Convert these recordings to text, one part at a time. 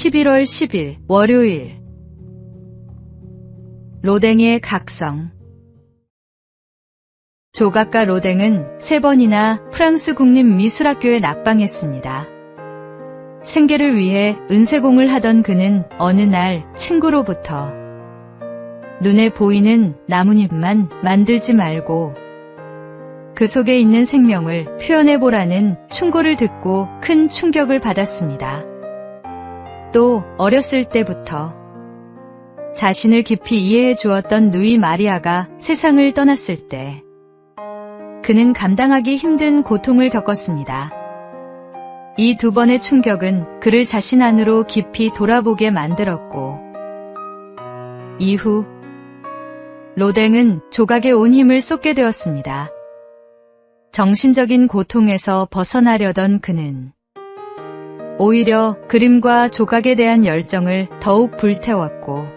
11월 10일 월요일. 로댕의 각성. 조각가 로댕은 3번이나 프랑스 국립미술학교에 낙방했습니다. 생계를 위해 은세공을 하던 그는 어느 날 친구로부터 눈에 보이는 나뭇잎만 만들지 말고 그 속에 있는 생명을 표현해보라는 충고를 듣고 큰 충격을 받았습니다. 또 어렸을 때부터 자신을 깊이 이해해 주었던 누이 마리아가 세상을 떠났을 때 그는 감당하기 힘든 고통을 겪었습니다. 이 2번의 충격은 그를 자신 안으로 깊이 돌아보게 만들었고 이후 로댕은 조각에 온 힘을 쏟게 되었습니다. 정신적인 고통에서 벗어나려던 그는 오히려 그림과 조각에 대한 열정을 더욱 불태웠고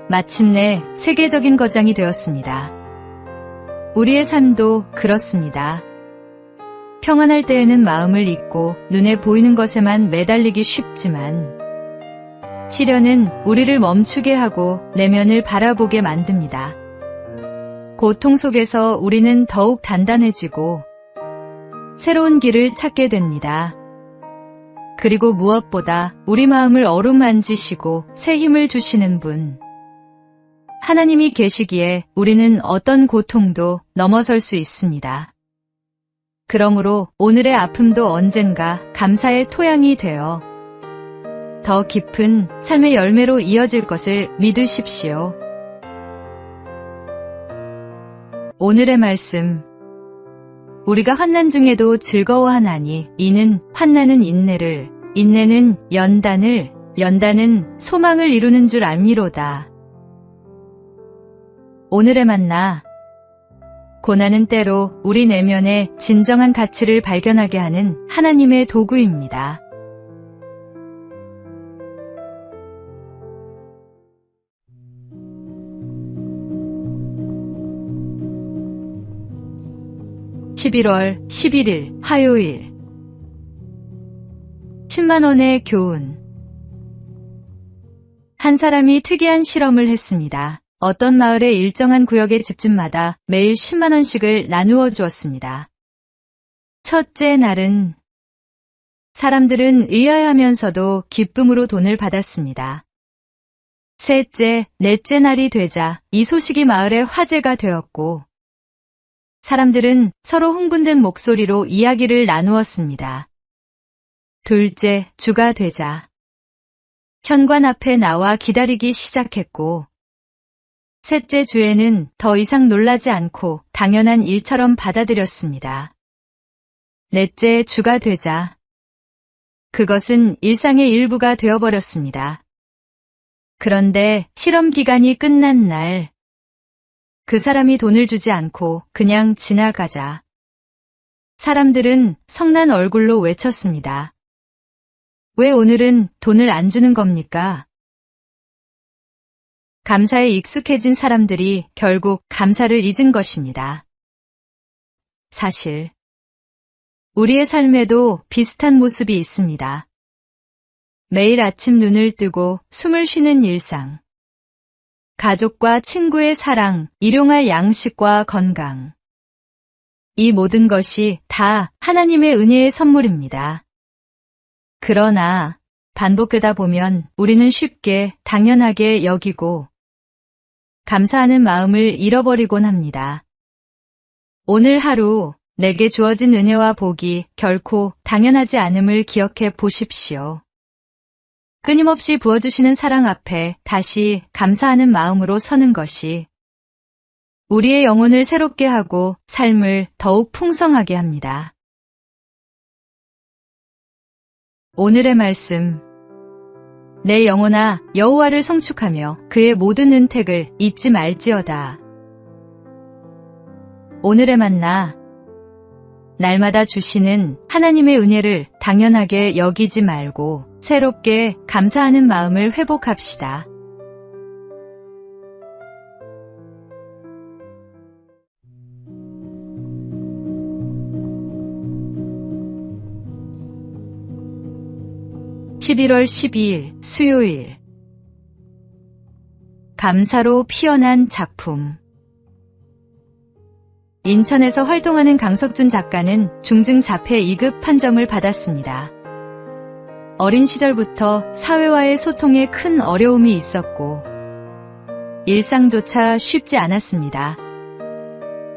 마침내 세계적인 거장이 되었습니다. 우리의 삶도 그렇습니다. 평안할 때에는 마음을 잊고 눈에 보이는 것에만 매달리기 쉽지만 시련은 우리를 멈추게 하고 내면을 바라보게 만듭니다. 고통 속에서 우리는 더욱 단단해지고 새로운 길을 찾게 됩니다. 그리고 무엇보다 우리 마음을 어루만지시고 새 힘을 주시는 분, 하나님이 계시기에 우리는 어떤 고통도 넘어설 수 있습니다. 그러므로 오늘의 아픔도 언젠가 감사의 토양이 되어 더 깊은 삶의 열매로 이어질 것을 믿으십시오. 오늘의 말씀. 우리가 환난 중에도 즐거워하나니 이는 환난은 인내를, 인내는 연단을, 연단은 소망을 이루는 줄 알미로다. 오늘의 만나. 고난은 때로 우리 내면의 진정한 가치를 발견하게 하는 하나님의 도구입니다. (11월 11일) 화요일. 10만원의 교훈. 한 사람이 특이한 실험을 했습니다. 어떤 마을의 일정한 구역의 집집마다 매일 10만원씩을 나누어 주었습니다. 첫째 날은 사람들은 의아해하면서도 기쁨으로 돈을 받았습니다. 셋째, 넷째 날이 되자 이 소식이 마을의 화제가 되었고 사람들은 서로 흥분된 목소리로 이야기를 나누었습니다. 둘째 주가 되자 현관 앞에 나와 기다리기 시작했고 셋째 주에는 더 이상 놀라지 않고 당연한 일처럼 받아들였습니다. 넷째 주가 되자 그것은 일상의 일부가 되어버렸습니다. 그런데 실험 기간이 끝난 날 그 사람이 돈을 주지 않고 그냥 지나가자 사람들은 성난 얼굴로 외쳤습니다. 왜 오늘은 돈을 안 주는 겁니까? 감사에 익숙해진 사람들이 결국 감사를 잊은 것입니다. 사실 우리의 삶에도 비슷한 모습이 있습니다. 매일 아침 눈을 뜨고 숨을 쉬는 일상, 가족과 친구의 사랑, 일용할 양식과 건강. 이 모든 것이 다 하나님의 은혜의 선물입니다. 그러나 반복되다 보면 우리는 쉽게 당연하게 여기고 감사하는 마음을 잃어버리곤 합니다. 오늘 하루 내게 주어진 은혜와 복이 결코 당연하지 않음을 기억해 보십시오. 끊임없이 부어주시는 사랑 앞에 다시 감사하는 마음으로 서는 것이 우리의 영혼을 새롭게 하고 삶을 더욱 풍성하게 합니다. 오늘의 말씀. 내 영혼아 여호와를 성축하며 그의 모든 은택을 잊지 말지어다. 오늘의 만나. 날마다 주시는 하나님의 은혜를 당연하게 여기지 말고 새롭게 감사하는 마음을 회복합시다. 11월 12일 수요일. 감사로 피어난 작품. 인천에서 활동하는 강석준 작가는 중증 자폐 2급 판정을 받았습니다. 어린 시절부터 사회와의 소통에 큰 어려움이 있었고 일상조차 쉽지 않았습니다.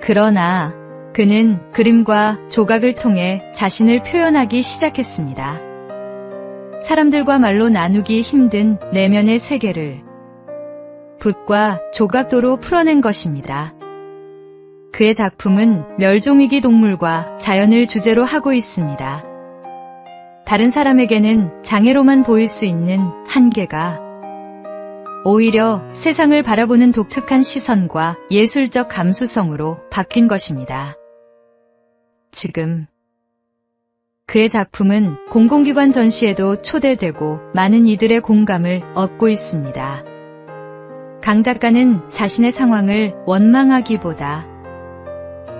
그러나 그는 그림과 조각을 통해 자신을 표현하기 시작했습니다. 사람들과 말로 나누기 힘든 내면의 세계를 붓과 조각도로 풀어낸 것입니다. 그의 작품은 멸종위기 동물과 자연을 주제로 하고 있습니다. 다른 사람에게는 장애로만 보일 수 있는 한계가 오히려 세상을 바라보는 독특한 시선과 예술적 감수성으로 바뀐 것입니다. 지금 그의 작품은 공공기관 전시에도 초대되고 많은 이들의 공감을 얻고 있습니다. 강 작가는 자신의 상황을 원망하기보다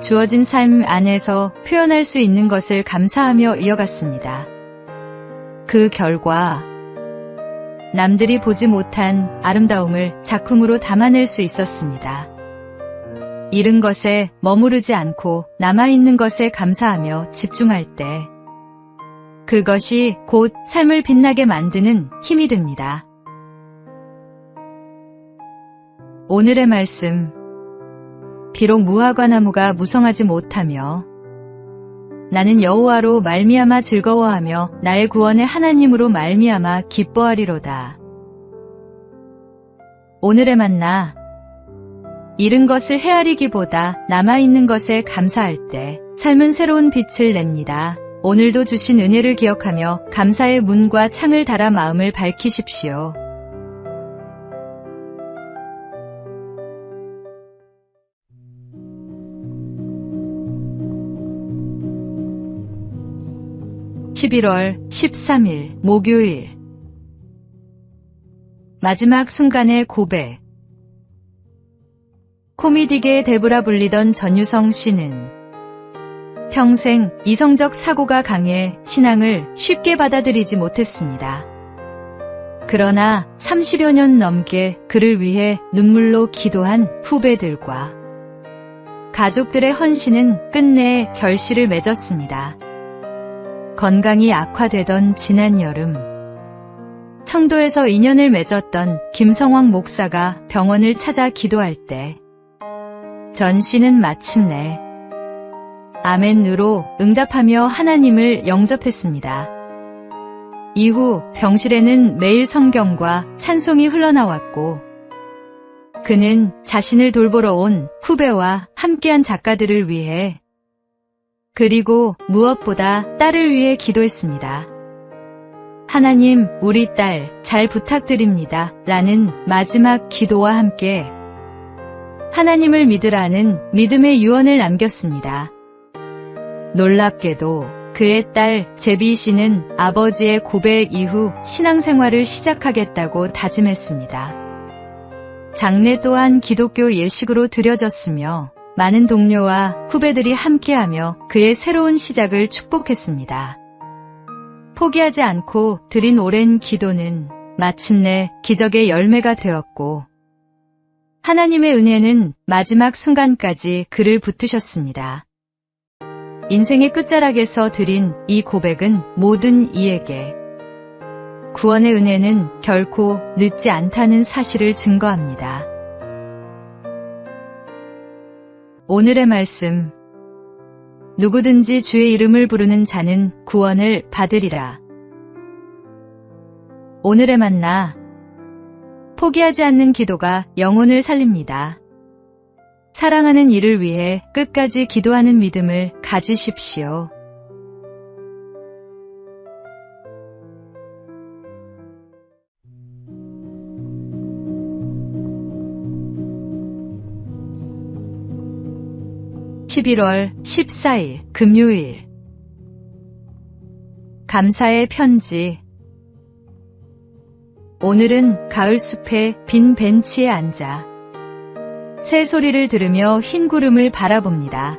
주어진 삶 안에서 표현할 수 있는 것을 감사하며 이어갔습니다. 그 결과 남들이 보지 못한 아름다움을 작품으로 담아낼 수 있었습니다. 잃은 것에 머무르지 않고 남아있는 것에 감사하며 집중할 때 그것이 곧 삶을 빛나게 만드는 힘이 됩니다. 오늘의 말씀. 비록 무화과 나무가 무성하지 못하며 나는 여호와로 말미암아 즐거워하며 나의 구원의 하나님으로 말미암아 기뻐하리로다. 오늘의 만나. 잃은 것을 헤아리기보다 남아있는 것에 감사할 때 삶은 새로운 빛을 냅니다. 오늘도 주신 은혜를 기억하며 감사의 문과 창을 달아 마음을 밝히십시오. (11월 13일) 목요일. 마지막 순간의 고백. 코미디계의 대부라 불리던 전유성 씨는 평생 이성적 사고가 강해 신앙을 쉽게 받아들이지 못했습니다. 그러나 30여 년 넘게 그를 위해 눈물로 기도한 후배들과 가족들의 헌신은 끝내 결실을 맺었습니다. 건강이 악화되던 지난 여름, 청도에서 인연을 맺었던 김성황 목사가 병원을 찾아 기도할 때 전 씨는 마침내 아멘으로 응답하며 하나님을 영접했습니다. 이후 병실에는 매일 성경과 찬송이 흘러나왔고 그는 자신을 돌보러 온 후배와 함께한 작가들을 위해 그리고 무엇보다 딸을 위해 기도했습니다. 하나님, 우리 딸 잘 부탁드립니다. 라는 마지막 기도와 함께 하나님을 믿으라는 믿음의 유언을 남겼습니다. 놀랍게도 그의 딸 제비 씨는 아버지의 고백 이후 신앙생활을 시작하겠다고 다짐했습니다. 장례 또한 기독교 예식으로 드려졌으며 많은 동료와 후배들이 함께하며 그의 새로운 시작을 축복했습니다. 포기하지 않고 드린 오랜 기도는 마침내 기적의 열매가 되었고 하나님의 은혜는 마지막 순간까지 그를 붙드셨습니다. 인생의 끝자락에서 드린 이 고백은 모든 이에게 구원의 은혜는 결코 늦지 않다는 사실을 증거합니다. 오늘의 말씀. 누구든지 주의 이름을 부르는 자는 구원을 받으리라. 오늘의 만나. 포기하지 않는 기도가 영혼을 살립니다. 사랑하는 이를 위해 끝까지 기도하는 믿음을 가지십시오. (11월 14일) 금요일. 감사의 편지. 오늘은 가을숲의 빈 벤치에 앉아 새 소리를 들으며 흰 구름을 바라봅니다.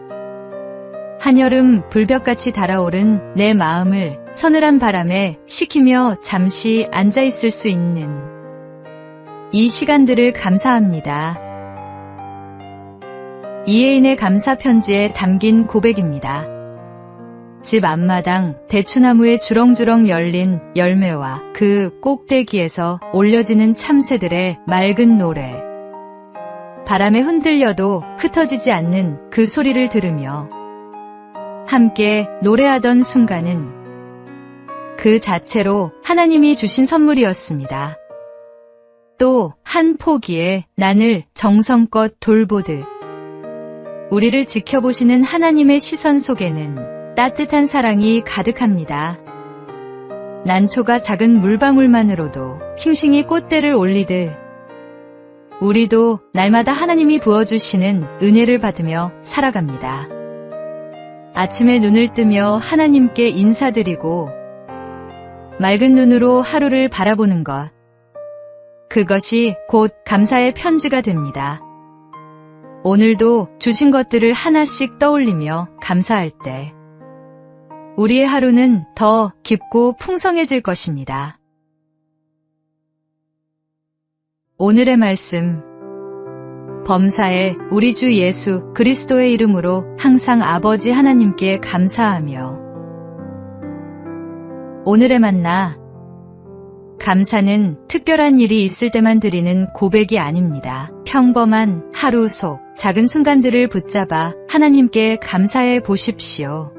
한여름 불볕같이 달아오른 내 마음을 서늘한 바람에 식히며 잠시 앉아있을 수 있는 이 시간들을 감사합니다. 이혜인의 감사 편지에 담긴 고백입니다. 집 앞마당 대추나무에 주렁주렁 열린 열매와 그 꼭대기에서 올려지는 참새들의 맑은 노래. 바람에 흔들려도 흩어지지 않는 그 소리를 들으며 함께 노래하던 순간은 그 자체로 하나님이 주신 선물이었습니다. 또 한 포기에 난을 정성껏 돌보듯 우리를 지켜보시는 하나님의 시선 속에는 따뜻한 사랑이 가득합니다. 난초가 작은 물방울만으로도 싱싱이 꽃대를 올리듯 우리도 날마다 하나님이 부어주시는 은혜를 받으며 살아갑니다. 아침에 눈을 뜨며 하나님께 인사드리고 맑은 눈으로 하루를 바라보는 것, 그것이 곧 감사의 편지가 됩니다. 오늘도 주신 것들을 하나씩 떠올리며 감사할 때 우리의 하루는 더 깊고 풍성해질 것입니다. 오늘의 말씀, 범사에 우리 주 예수 그리스도의 이름으로 항상 아버지 하나님께 감사하며. 오늘의 만나, 감사는 특별한 일이 있을 때만 드리는 고백이 아닙니다. 평범한 하루 속 작은 순간들을 붙잡아 하나님께 감사해 보십시오.